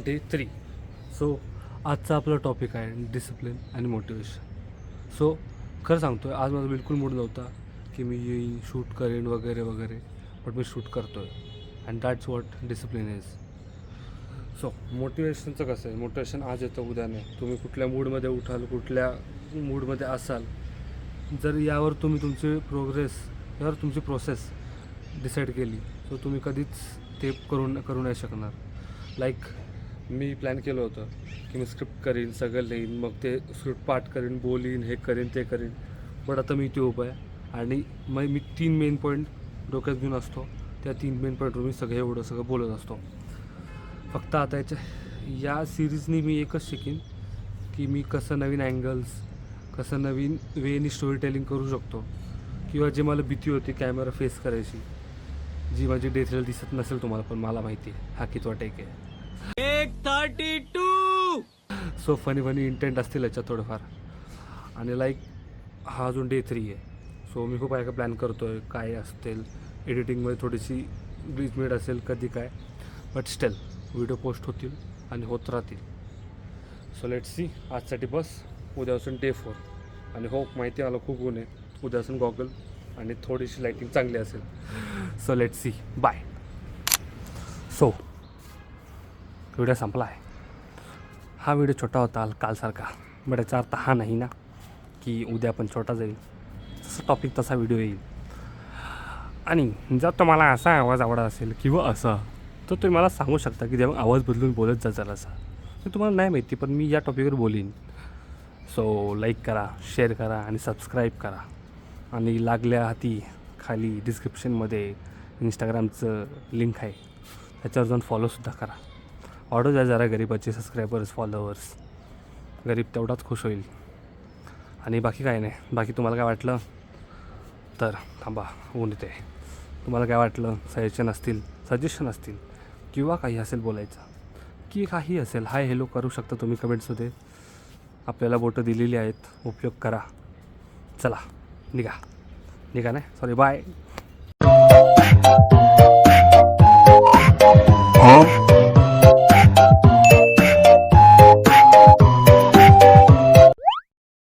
Day 3. So आजचा आपला topic आहे डिसिप्लिन आणि मोटिवेशन. सो खरं सांगतो आहे, आज माझा बिलकुल मूड नव्हता की मी येईन शूट करेन वगैरे वगैरे, बट मी शूट करतो आहे and that's what discipline is. So मोटिवेशनचं कसं आहे, मोटिवेशन आज येतं उद्या नाही. तुम्ही कुठल्या मूडमध्ये उठाल, कुठल्या मूडमध्ये असाल, जर यावर तुम्ही तुमची प्रोग्रेस, यावर तुमची प्रोसेस डिसाईड केली तर तुम्ही कधीच ते करू नाही शकणार. लाईक मी प्लॅन केलं होतं की मी स्क्रिप्ट करीन, सगळं लिहीन, मग ते स्क्रिप्ट पाठ करीन, बोलीन, हे करीन ते करीन. बट आता मी इथे उभं आहे आणि मग मी 3 मेन पॉईंट डोक्यात घेऊन असतो. त्या 3 मेन पॉईंटवर मी सगळं बोलत असतो. फक्त आता या सिरीजनी मी एकच शिकीन की मी कसं नवीन अँगल्स, कसं नवीन वेनी स्टोरी टेलिंग करू शकतो, किंवा जे मला भीती होती कॅमेरा फेस करायची, जी माझी डेथला दिसत नसेल तुम्हाला, पण मला माहिती आहे हा कितवा टेक आहे. 32. सो फनी इंटेंट असतील याच्यात थोडंफार. आणि लाईक हा अजून डे 3 आहे. सो मी खूप काय प्लॅन करतो आहे, काय असतील एडिटिंगमध्ये थोडीशी ग्लिचमेड असेल कधी काय, बट स्टिल व्हिडिओ पोस्ट होतील आणि होत राहतील. So let's C. आजसाठी बस. उद्या असून डे 4 आणि होप माहिती आलं खूप ऊन आहे. उद्या असून गॉगल आणि थोडीशी लाईटिंग चांगली असेल. So let's see. Bye. So video संपला आहे. हा व्हिडिओ छोटा होता कालसारखा, बट याचा अर्थ हा नाही ना की उद्या पण छोटा जाईल. जसं टॉपिक तसा व्हिडिओ येईल. आणि जर तुम्हाला असा आवाज आवडत असेल किंवा असा, तर तुम्ही मला सांगू शकता की तेव्हा आवाज बदलून बोलत जाचाल असा. ते तुम्हाला नाही माहिती, पण मी या टॉपिकवर बोलीन. सो लाईक करा, शेअर करा आणि सबस्क्राईब करा. आणि लागल्या हाती खाली डिस्क्रिप्शनमध्ये इंस्टाग्रामचं लिंक आहे, त्याच्यावर जाऊन फॉलोसुद्धा करा. ऑर्डर द्या जरा गरीबाचे सबस्क्रायबर्स, फॉलोअर्स. गरीब तेवढाच खुश होईल. आणि बाकी काय नाही. बाकी तुम्हाला काय वाटलं तर थांबा, ऊन येते. तुम्हाला काय वाटलं, सजेशन असतील किंवा काही असेल बोलायचं, की काही असेल, हाय हॅलो करू शकता तुम्ही कमेंट्समध्ये. आपल्याला बोटं दिलेली आहेत, उपयोग करा. चला निघा नाही, सॉरी, बाय.